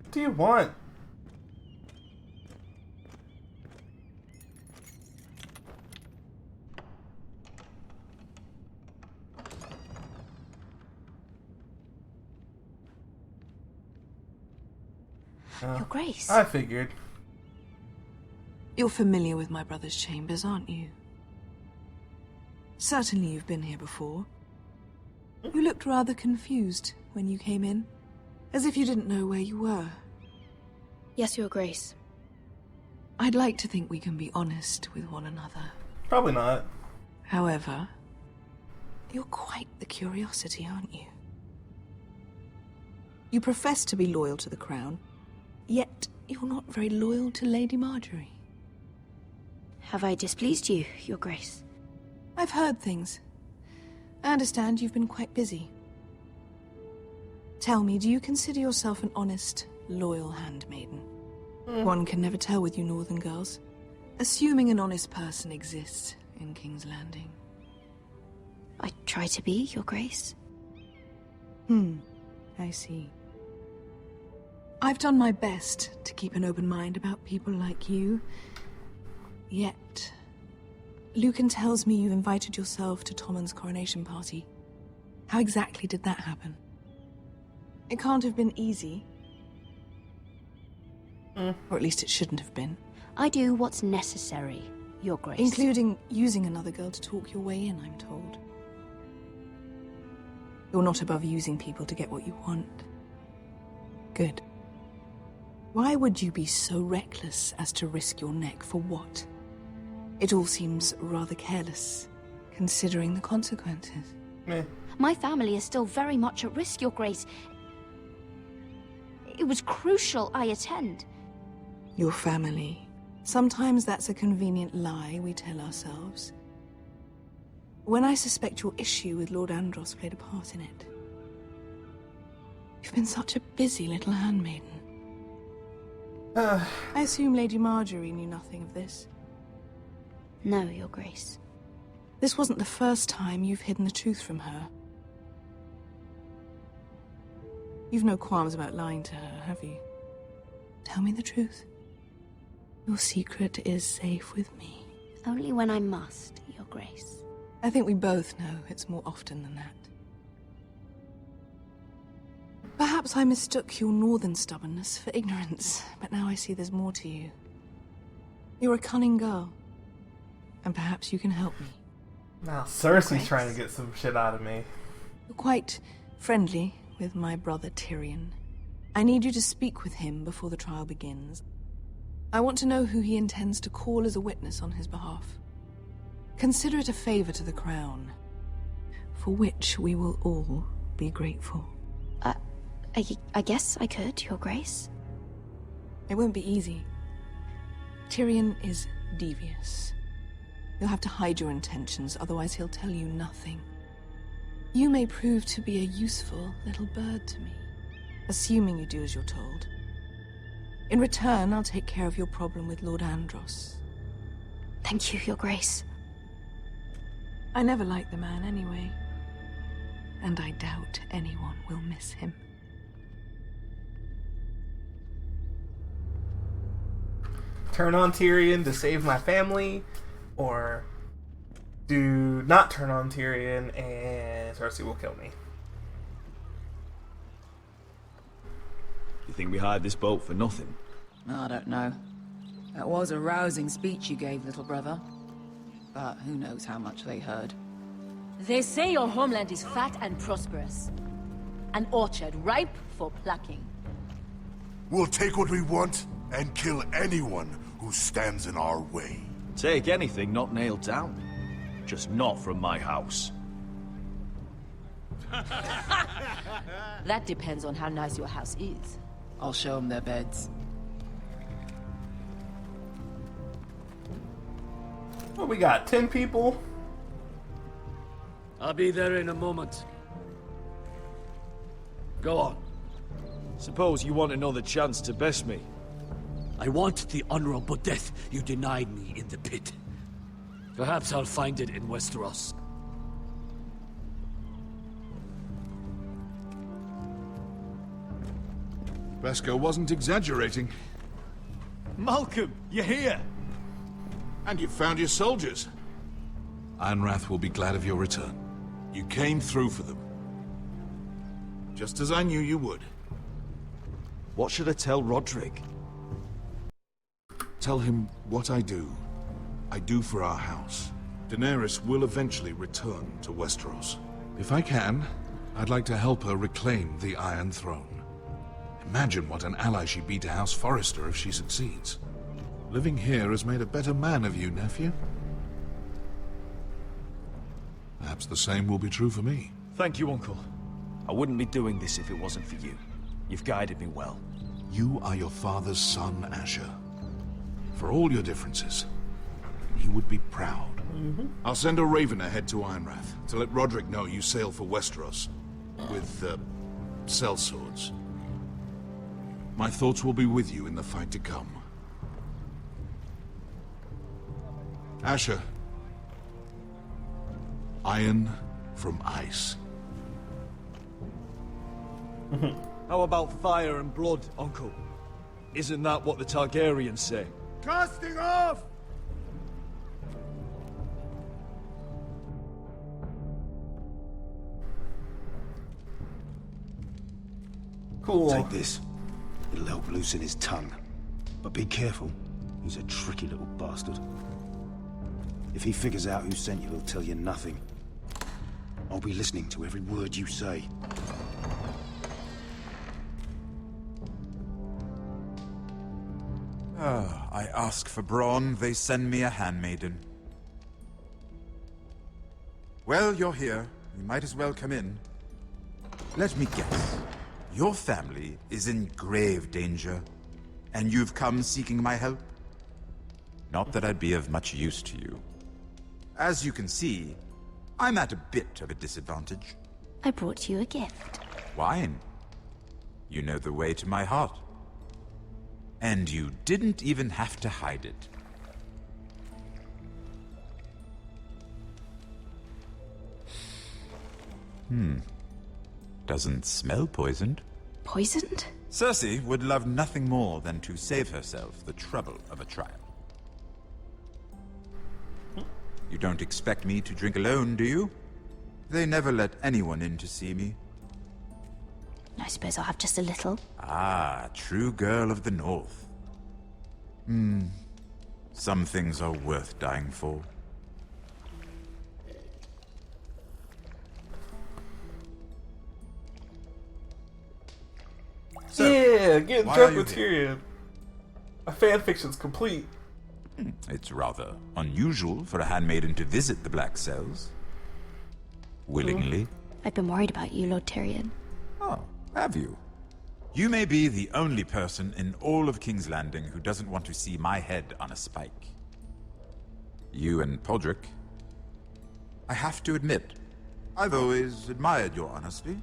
What do you want? Your Grace. I figured. You're familiar with my brother's chambers, aren't you? Certainly you've been here before. You looked rather confused when you came in, as if you didn't know where you were. Yes, Your Grace. I'd like to think we can be honest with one another. Probably not. However, you're quite the curiosity, aren't you? You profess to be loyal to the crown, yet you're not very loyal to Lady Marjorie. Have I displeased you, Your Grace? I've heard things. I understand you've been quite busy. Tell me, do you consider yourself an honest, loyal handmaiden? One can never tell with you northern girls. Assuming an honest person exists in King's Landing. I try to be, Your Grace. I see. I've done my best to keep an open mind about people like you. Yet, Lucan tells me you invited yourself to Tommen's coronation party. How exactly did that happen? It can't have been easy. Or at least it shouldn't have been. I do what's necessary, Your Grace. Including using another girl to talk your way in, I'm told. You're not above using people to get what you want. Good. Why would you be so reckless as to risk your neck for what? It all seems rather careless, considering the consequences. Meh. My family is still very much at risk, Your Grace. It was crucial I attend. Your family. Sometimes that's a convenient lie we tell ourselves. When I suspect your issue with Lord Andros played a part in it. You've been such a busy little handmaiden. I assume Lady Marjorie knew nothing of this. No, Your Grace. This wasn't the first time you've hidden the truth from her. You've no qualms about lying to her, have you? Tell me the truth. Your secret is safe with me. Only when I must, Your Grace. I think we both know it's more often than that. Perhaps I mistook your northern stubbornness for ignorance, but now I see there's more to you. You're a cunning girl, and perhaps you can help me. Now Cersei's Grace. trying to get some shit out of me. You're quite friendly with my brother Tyrion. I need you to speak with him before the trial begins. I want to know who he intends to call as a witness on his behalf. Consider it a favor to the crown, for which we will all be grateful. I guess I could, Your Grace. It won't be easy. Tyrion is devious. You'll have to hide your intentions, otherwise he'll tell you nothing. You may prove to be a useful little bird to me, assuming you do as you're told. In return, I'll take care of your problem with Lord Andros. Thank you, Your Grace. I never liked the man anyway, and I doubt anyone will miss him. Turn on Tyrion to save my family, or do not turn on Tyrion and Cersei will kill me. You think we hired this boat for nothing? I don't know. That was a rousing speech you gave, little brother. But who knows how much they heard. They say your homeland is fat and prosperous. An orchard ripe for plucking. We'll take what we want and kill anyone who stands in our way. Take anything not nailed down. Just not from my house. That depends on how nice your house is. I'll show them their beds. What we got? 10 people? I'll be there in a moment. Go on. Suppose you want another chance to best me. I want the honorable death you denied me in the pit. Perhaps I'll find it in Westeros. Vesco wasn't exaggerating. Malcolm, you're here! And you found your soldiers. Ironrath will be glad of your return. You came through for them. Just as I knew you would. What should I tell Roderick? Tell him what I do for our house. Daenerys will eventually return to Westeros. If I can, I'd like to help her reclaim the Iron Throne. Imagine what an ally she'd be to House Forrester if she succeeds. Living here has made a better man of you, nephew. Perhaps the same will be true for me. Thank you, Uncle. I wouldn't be doing this if it wasn't for you. You've guided me well. You are your father's son, Asher. For all your differences, he would be proud. I'll send a raven ahead to Ironrath to let Roderick know you sail for Westeros with, sellswords. My thoughts will be with you in the fight to come. Asher. Iron from ice. How about fire and blood, Uncle? Isn't that what the Targaryens say? Casting off! Cool. Take this. It'll help loosen his tongue. But be careful. He's a tricky little bastard. If he figures out who sent you, he'll tell you nothing. I'll be listening to every word you say. I ask for brawn, they send me a handmaiden. Well, you're here. You might as well come in. Let me guess. Your family is in grave danger, and you've come seeking my help? Not that I'd be of much use to you. As you can see, I'm at a bit of a disadvantage. I brought you a gift. Wine. You know the way to my heart. And you didn't even have to hide it. Doesn't smell poisoned. Poisoned? Cersei would love nothing more than to save herself the trouble of a trial. You don't expect me to drink alone, do you? They never let anyone in to see me. I suppose I'll have just a little. Ah, true girl of the North. Some things are worth dying for. So, yeah, getting why drunk are you with here? Tyrion. A fanfiction's complete. It's rather unusual for a handmaiden to visit the Black Cells. Willingly. I've been worried about you, Lord Tyrion. Oh, have you? You may be the only person in all of King's Landing who doesn't want to see my head on a spike. You and Podrick. I have to admit, I've always admired your honesty,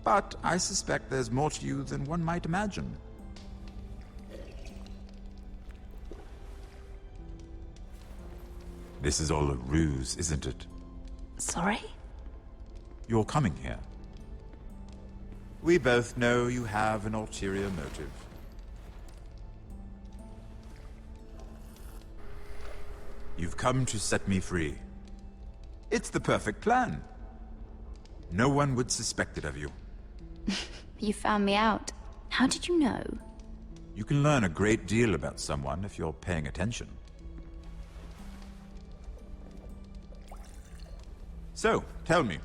but I suspect there's more to you than one might imagine. This is all a ruse, isn't it? Sorry? You're coming here. We both know you have an ulterior motive. You've come to set me free. It's the perfect plan. No one would suspect it of you. You found me out. How did you know? You can learn a great deal about someone if you're paying attention. So, tell me.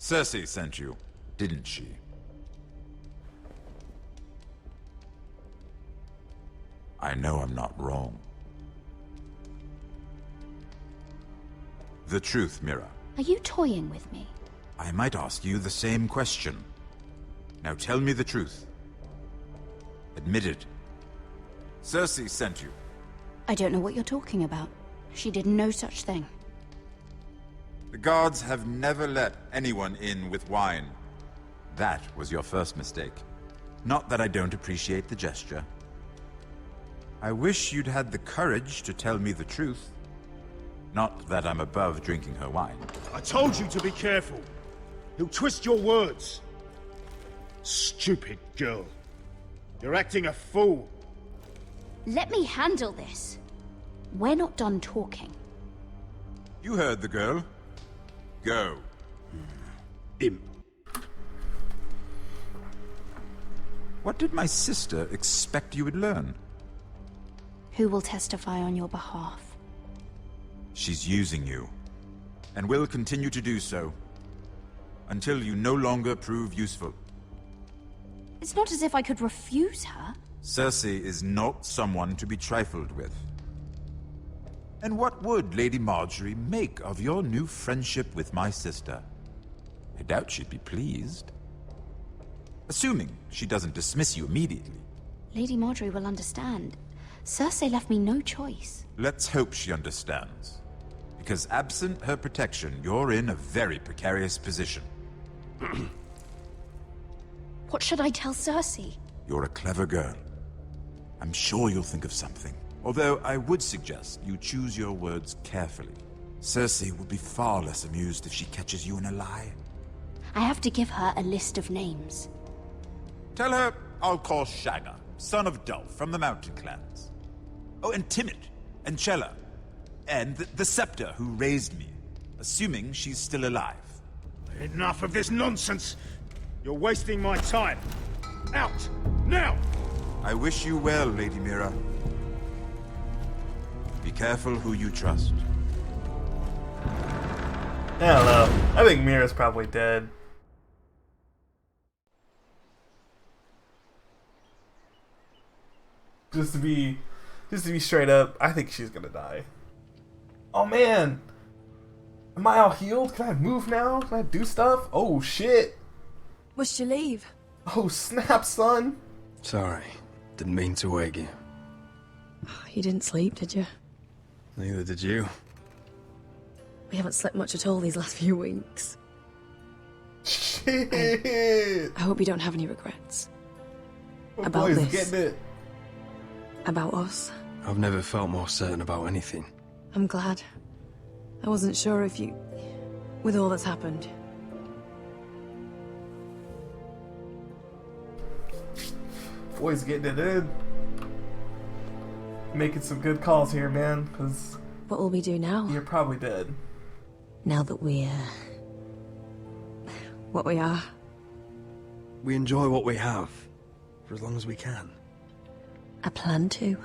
Cersei sent you, didn't she? I know I'm not wrong. The truth, Mira. Are you toying with me? I might ask you the same question. Now tell me the truth. Admit it. Cersei sent you. I don't know what you're talking about. She did no such thing. The guards have never let anyone in with wine. That was your first mistake. Not that I don't appreciate the gesture. I wish you'd had the courage to tell me the truth. Not that I'm above drinking her wine. I told you to be careful. He'll twist your words. Stupid girl. You're acting a fool. Let me handle this. We're not done talking. You heard the girl. Go. Imp. What did my sister expect you would learn? Who will testify on your behalf? She's using you, and will continue to do so, until you no longer prove useful. It's not as if I could refuse her. Cersei is not someone to be trifled with. And what would Lady Marjorie make of your new friendship with my sister? I doubt she'd be pleased. Assuming she doesn't dismiss you immediately. Lady Marjorie will understand. Cersei left me no choice. Let's hope she understands. Because absent her protection, you're in a very precarious position. What should I tell Cersei? You're a clever girl. I'm sure you'll think of something. Although I would suggest you choose your words carefully. Cersei will be far less amused if she catches you in a lie. I have to give her a list of names. Tell her I'll call Shagga, son of Dolph, from the Mountain Clans. Oh, and Timid, and Chella, and the Scepter who raised me, assuming she's still alive. Enough of this nonsense! You're wasting my time! Out! Now! I wish you well, Lady Mira. Be careful who you trust. I don't know. I think Mira's probably dead. Just to be straight up, I think she's gonna die. Oh man! Am I all healed? Can I move now? Can I do stuff? Oh shit! Must you leave? Oh snap, son! Sorry, didn't mean to wake you. You didn't sleep, did you? Neither did you. We haven't slept much at all these last few weeks. Shit! I hope you don't have any regrets. Oh, about boy's this. Getting it. About us. I've never felt more certain about anything. I'm glad. I wasn't sure if you... with all that's happened. Boy's getting it in. Making some good calls here, man, because... What will we do now? You're probably dead. Now that we're... what we are. We enjoy what we have, for as long as we can. I plan to.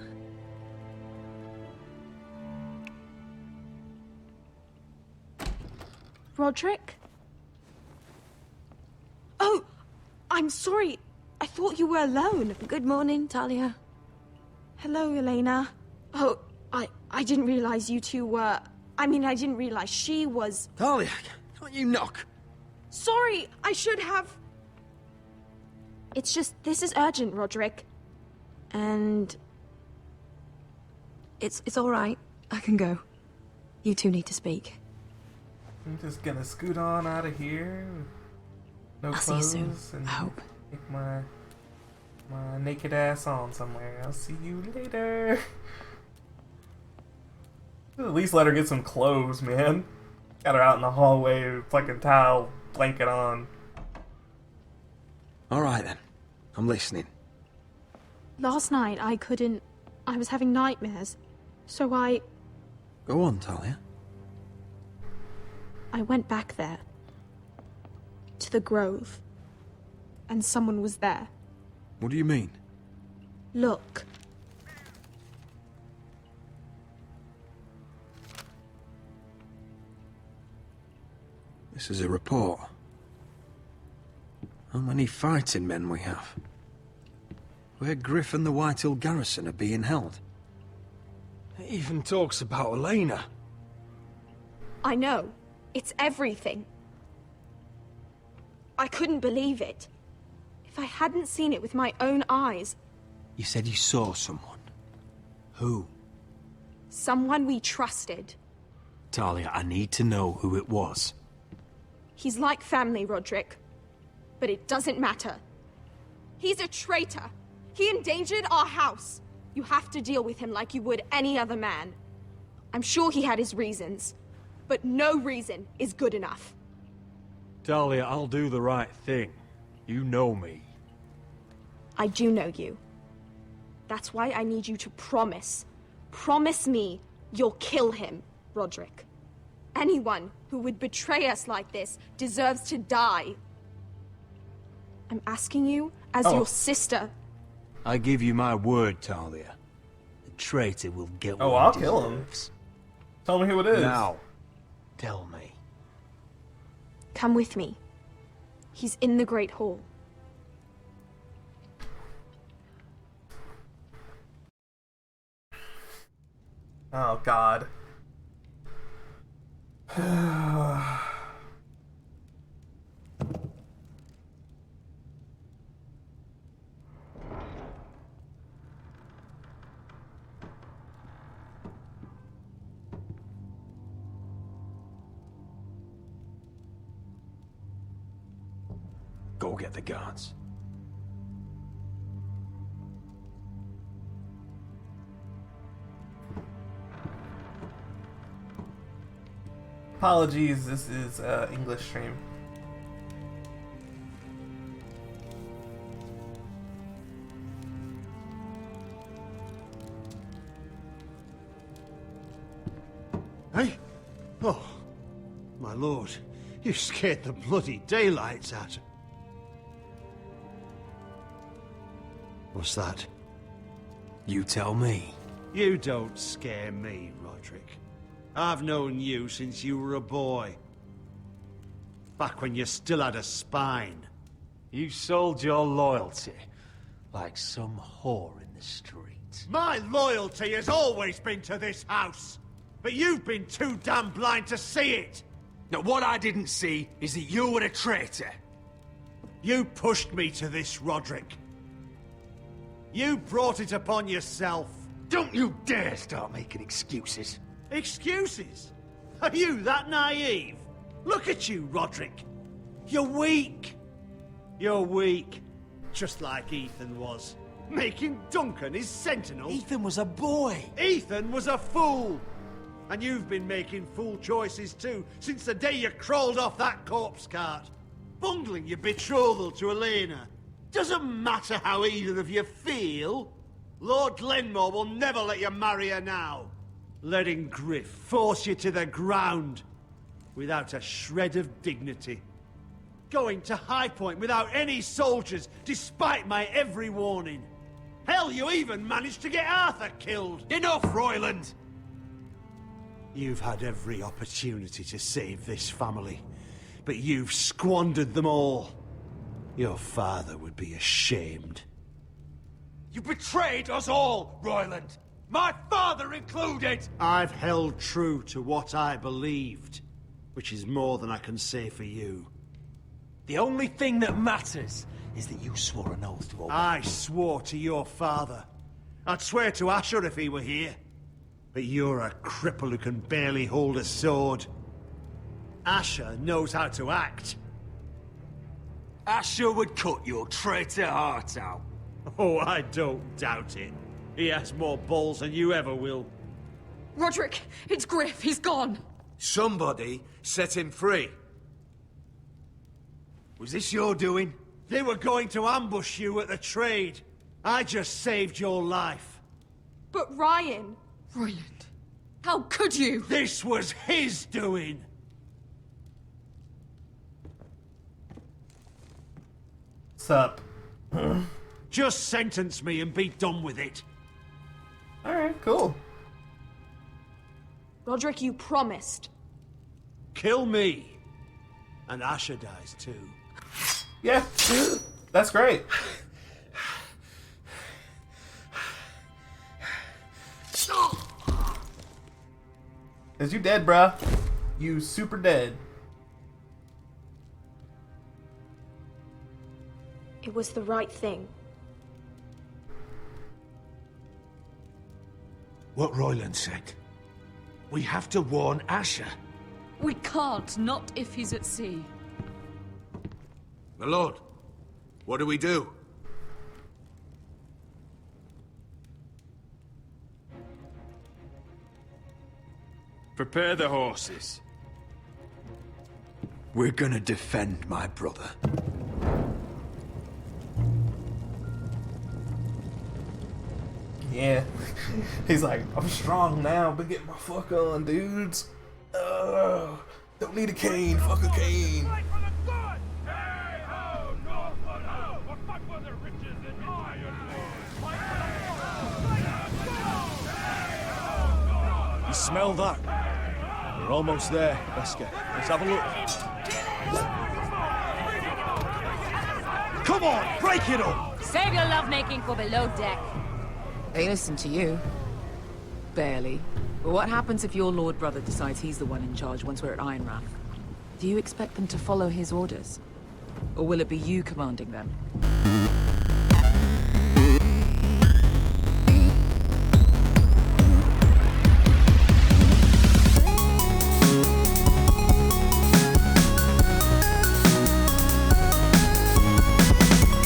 Roderick? Oh, I'm sorry. I thought you were alone. Good morning, Talia. Hello, Elena. Oh, I didn't realize you two were... I mean, I didn't realize she was... Talia, can't you knock? Sorry, I should have... It's just, this is urgent, Roderick. And... It's all right. I can go. You two need to speak. I'm just gonna scoot on out of here. No I'll clothes. see you soon. And I hope. take my naked ass on somewhere. I'll see you later. At least let her get some clothes, man. Got her out in the hallway, fucking towel, blanket on. All right then. I'm listening. Last night, I was having nightmares. So I Go on, Talia. went back there. To the grove. And someone was there. What do you mean? Look. This is a report. How many fighting men we have? Where Griff and the Whitehill garrison are being held. It even talks about Elena. I know. It's everything. I couldn't believe it. If I hadn't seen it with my own eyes... You said you saw someone. Who? Someone we trusted. Talia, I need to know who it was. He's like family, Roderick. But it doesn't matter. He's a traitor. He endangered our house. You have to deal with him like you would any other man. I'm sure he had his reasons. But no reason is good enough. Talia, I'll do the right thing. You know me. I do know you. That's why I need you to promise. Promise me you'll kill him, Roderick. Anyone who would betray us like this deserves to die. I'm asking you as your sister. I give you my word, Talia. The traitor will get what I'll he kill him. deserves. Tell me who it is. Now, tell me. Come with me. He's in the Great Hall. Oh, God. Go get the guards. Apologies, this is English stream. Hey? Oh, my lord, you scared the bloody daylights out. What's that? You tell me. You don't scare me, Roderick. I've known you since you were a boy. Back when you still had a spine. You sold your loyalty like some whore in the street. My loyalty has always been to this house. But you've been too damn blind to see it. Now, what I didn't see is that you were a traitor. You pushed me to this, Roderick. You brought it upon yourself. Don't you dare start making excuses. Excuses? Are you that naive? Look at you, Roderick. You're weak. You're weak. Just like Ethan was. Making Duncan his sentinel. Ethan was a boy. Ethan was a fool. And you've been making fool choices too, since the day you crawled off that corpse cart. Bungling your betrothal to Elena. Doesn't matter how either of you feel. Lord Glenmore will never let you marry her now. Letting Griff force you to the ground. Without a shred of dignity. Going to High Point without any soldiers, despite my every warning. Hell, you even managed to get Arthur killed. Enough, Royland! You've had every opportunity to save this family, but you've squandered them all. Your father would be ashamed. You betrayed us all, Royland! My father included! I've held true to what I believed, which is more than I can say for you. The only thing that matters is that you swore an oath to obey. I swore to your father. I'd swear to Asher if he were here. But you're a cripple who can barely hold a sword. Asher knows how to act. Asher would cut your traitor heart out. Oh, I don't doubt it. He has more balls than you ever will. Roderick, it's Griff. He's gone. Somebody set him free. Was this your doing? They were going to ambush you at the trade. I just saved your life. But Ryan... Royland, how could you? This was his doing. Sup? Just sentence me and be done with it. Alright, cool. Roderick, you promised. Kill me. And Asher dies too. Yeah, that's great. Cause you dead, bruh. You super dead. It was the right thing. What Royland said. We have to warn Asher. We can't, not if he's at sea. My lord, what do we do? Prepare the horses. We're gonna defend my brother. Yeah. He's like, I'm strong now, but get my fuck on, dudes. Don't need a cane, fuck a cane. You smell that? We're almost there, Wesker. Let's have a look. Come on, break it up! Save your lovemaking for below deck. They listen to you. Barely. But what happens if your Lord Brother decides he's the one in charge once we're at Ironrath? Do you expect them to follow his orders? Or will it be you commanding them?